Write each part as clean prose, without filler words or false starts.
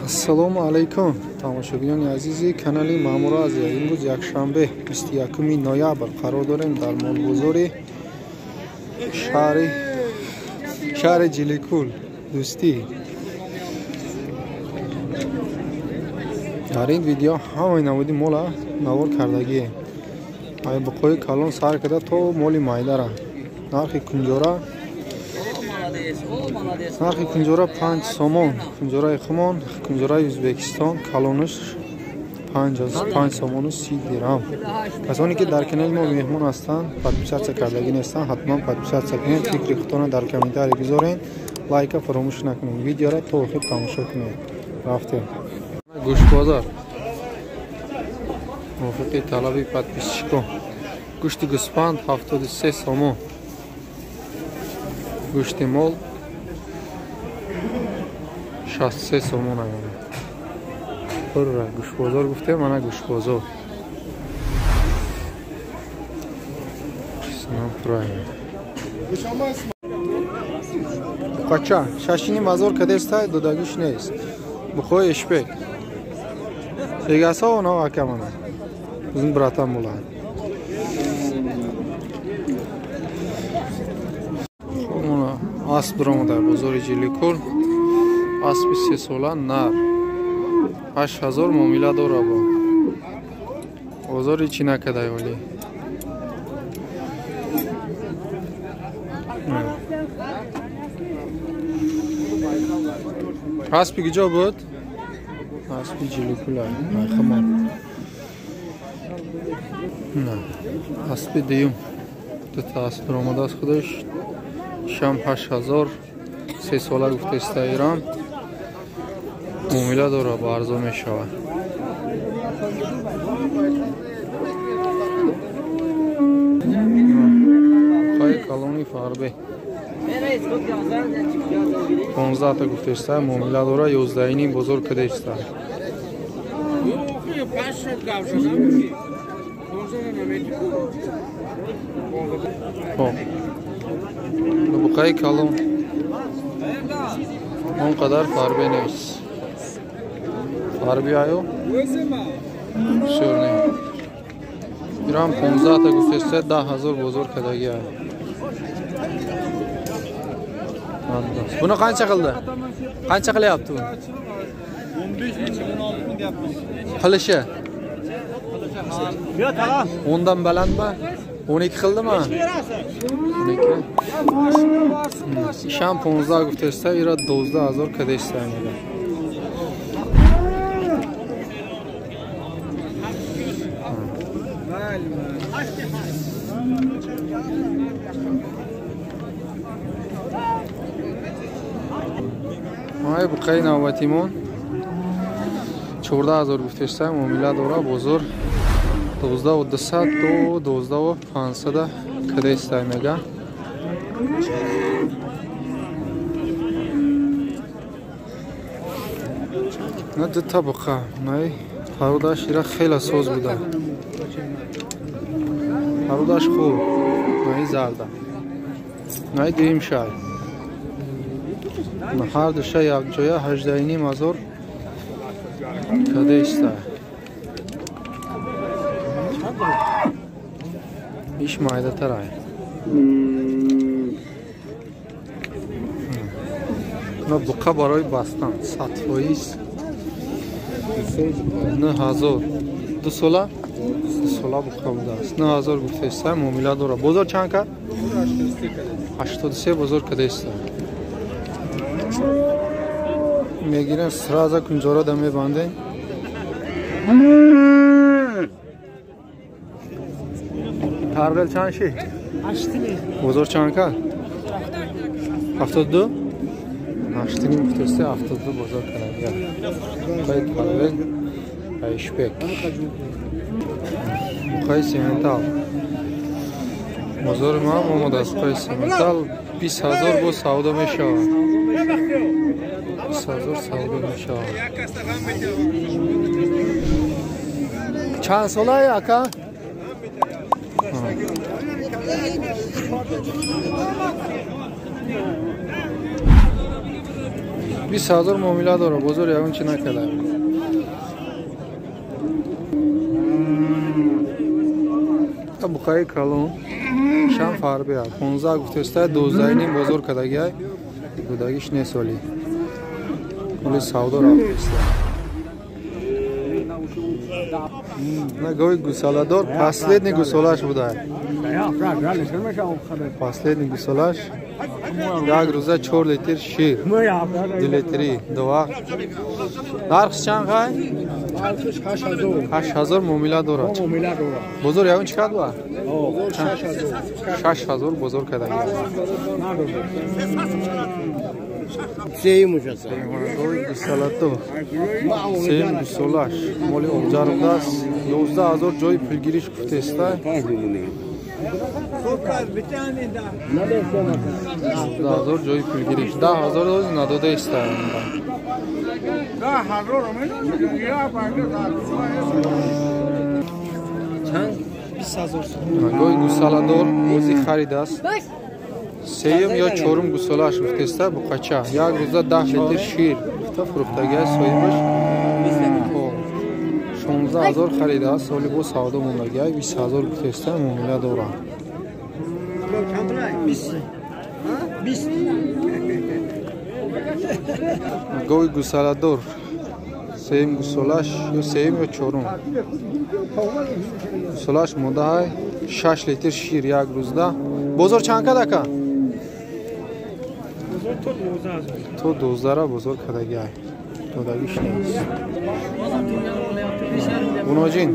Ассалому алайкум тамошобинони азизи канали Маъмура Азия. Имрӯз якшанбе 21 ноябр қарор дорем дар молбозори шаҳри Ҷиликӯл дӯстӣ. дар ин видео ҳамаи наводи мола навор кардагием. ай буқои калон сар карда то моли майдара. нархи кунҷора 5 сомон, кунҷораи хумон, кунҷораи Ӯзбекистон калонаш 5 сомону 30 дирҳам. касоне ки дар канали мо меҳмон ҳастанд, подписатсия кардагӣ нестанд, ҳатман подписатсия кунед. фикри худтона дар комментарий бизорен, лайка фаромӯш накунед. видеоро то охир тамошо кунед. рафтем. гӯштбозор мувофиқи талаби подписчикон. гӯшти гӯспанд 73 сомон, гӯшти мол 63 сомон аёна. пурра гӯштбозор гуфтем, ана гӯштбозор. снам прайм. Қача, шашини мазор кадестай додагиш нест. Бухой эшпек. Сегаса оно акамана. Bizim bratан булад. Хомона асп дуром дар бозори Ҷиликӯл. Аспи 3 сола нар 8000 муомила дора бо. Бозори чӣ накадай оли. Аспи киҷо буд? Аспи Ҷиликӯл ай хомон. نه اسب دیوم تا اسب درآمده از خودش شام 8000 3 ساله گفته است ایران معامله داره با ارزان میشود. خواهی کالونی فاربه 15 تا گفته است معامله داره 11 اینی بزرگ کده است. بقای کالون اونقدر فاربه نیست. فاربی آیو بسیار نیم گرام 15 تا گفته 10,000 بزرگ کدگی آیو. Bunu qancha qildi? Qancha qilyapti uni? 15,000 yapmış. Qilishi. Yo, tamam. 10dan balandmi? 12 qildimi? 12. Sham 15 guftesta, ira 12000 kadeshta edi. Ay bu qay navbatimon 14000 guftesta muomila dora bozor 12200 to 12500 kadeshta mega. نه دو طبقه نه پروداش ایرا خیلی سوز بوده. پروداش خوب نه زرده نه دیم شای نه هر دوشه یک جایه 18,500 کده است. ایش مایده ترای نه بقا برای بستن سطفایی است. 9000 2 ساله بقا بوده است. 9000 گفته است معامله داره. بازار چند کرد؟ 83 بازار کده است. میگیرن سرازا کنجورا دم بانده. پرول چند شی؟ 80. بازار چند کرد؟ 72 80 گفته است 72 بازار کرد. باید پرول ایشپک قای سیمنتال بازار ما آماده است. قای سیمنتال 20000 با سودا میشود. 20000 سودا میشود. چند ساله اکا؟ 20,000 معامله داره بزرگ اون چی نکرده بخای کلون شام فاربیا 15 گفتسته 12 نیم بزرگ کداگی بوداگیش نه سالی ولی سودا را است نگوی گوسالادور последний гусолаш буда последний гусолаш як рӯза 4 литр шир 2 литри до вақт нархш чанд хай 8000 муомила дорад бозор ягон чиқад ба 6000 бозор кадаги Seyim uçası. Gusalato. Seyim gusolaş. Moli objardas. 12000 joy pulgirish kuftesta. 10000 joy pulgirish. 10000 nadoda istar. Çan 20,000. Goy gusalador o'zi xaridas. Seyim ya çorum gusolaş kuftesta bu qacha. Yak roza 10 litr shir. Kufta fruxtaga soyimish. 16000 xaridas. Soli bu savdo mo'mlaga 20000 kuftesta mo'mla dora. 20. Goy gusalador. Seyim gusolaş ya seyim ya çorum. Gusolaş modahay 6 litr shir yak rozda. Bozor çanka daka? تو 12 بزرگ کداگی دادگیش نیست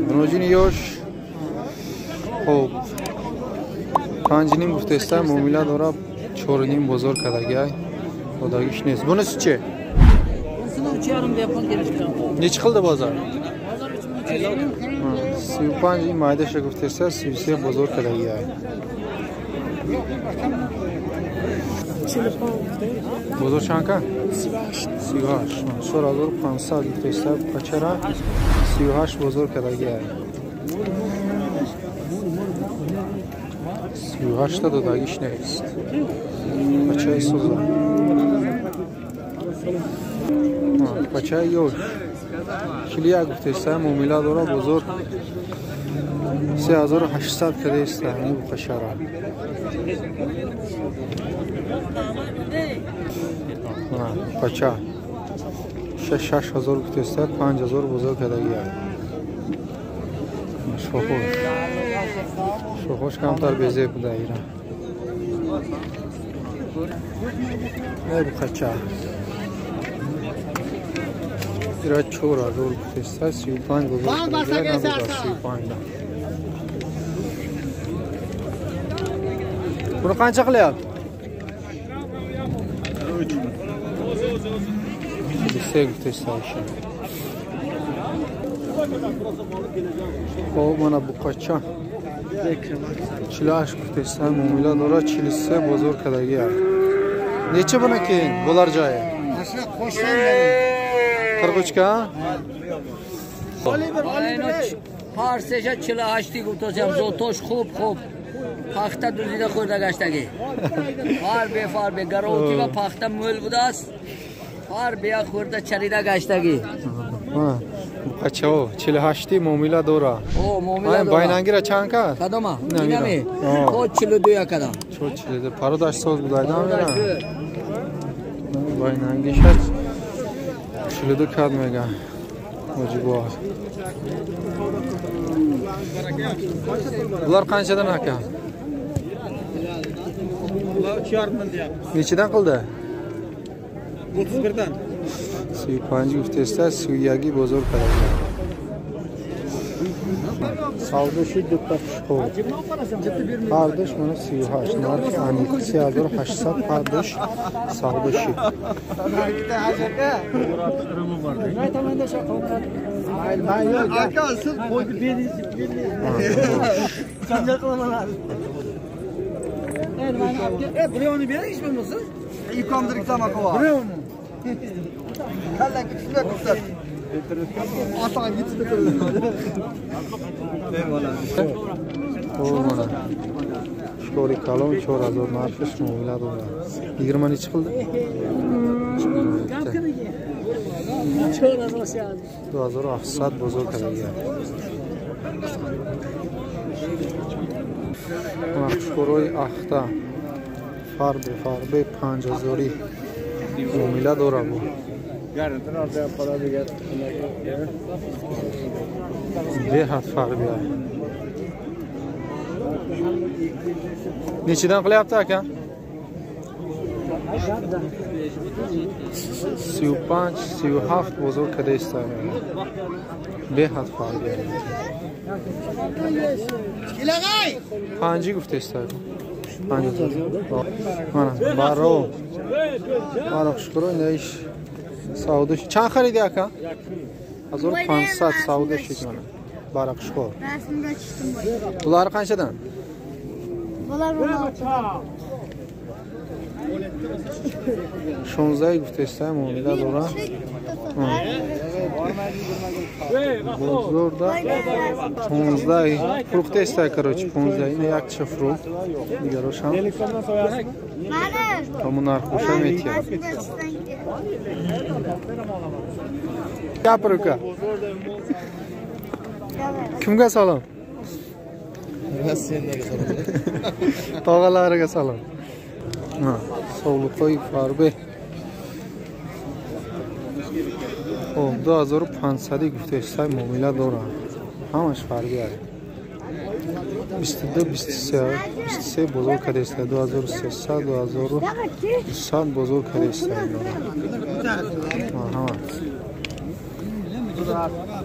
بونوجین یوش خب 5 نیم گفتسته معامله داره 4 نیم بزرگ کداگی دادگیش نیست بونس چه؟ نیچ خلده بازار؟ 35 این مایدش گفتسته 33 بزرگ کداگی بزرگ چند 38 4500 گفتسته پچرا 38 بزرگ کداگی 38 تا دادگیش نیست پچه سوزا پچه یوش کلیه گفتسته معامله داره بزرگ 3800 کده است این بخشرا پچه 6000 گفتسته 5000 بزرگ کداگی شوخوش کمتر بیزه بوده ایران نه بخچه ایران 4000 گفتسته 35 بزرگ کداگی نبوده 35 bunu qancha qilyapti? 3 gustestashi. Xo'p, mana bu qacha. 48 gustesta muomala dora 43 bozor kadagi. Necha buni keyin bo'lar joyi? Aslida qo'shgan benim. 43 ka? Parseja 48 gutosam zotosh xo'p. Paxta duzida qo'yda gashdagi. Farbe garovti va paxta mo'l budas. Farbe qo'yda charida gashdagi. Ha. Qacho 48 muomala dora. O muomala dora. Baynangira chanka? Kadama. Inami. O 42 kadam. 42. Parodash so'z budaydan mera. Baynangisha 42 kadmaga. Mo'jibo. Bular qanchadan aka? Nechidan qildi? 31 dan. 35 guftesta suyagi bozor qiladi. Savdoshi dutta xushxo'r. Pardosh mana 38 narxi aniq 3800 pardosh savdoshi. Aka siz qo'yib beringiz. Janjal qilaman. Birovni bering bo'lmasa? Yuqomdirik tamaqova. Birovni. Kallan kuchlar kuchlar. Oson yetib turdi. O mana. Shkori kalon 4000 narxi muomala dora. 20 nechi qildi? 2800 بزرگ کردگی نقشکروی اخته فربه 5000 معامله داره بود به حد فرق بیاره نیچیدن قلیب تا که 35 37 بزرگ کده است به حد فرق بیاره پنجی گفته است 5000 برای شکروی نیش سعودش چند خریدی اکا؟ 1500 سعودش کنه برای شکر دلار قنچدن؟ دلار 16 گفته است معامله داره بزرگ ده 15 فروخته است کروچ 15 این یک چه فروخت دیگه روشن همون نرخوشه میتیم گپروکا kimga salom tog'alariga salom sovliqo'y farbe 2500 گفته است معامله داره همش فرقی داره 22 23 بزرگ کرده است 2300 2200 بزرگ کرده است همه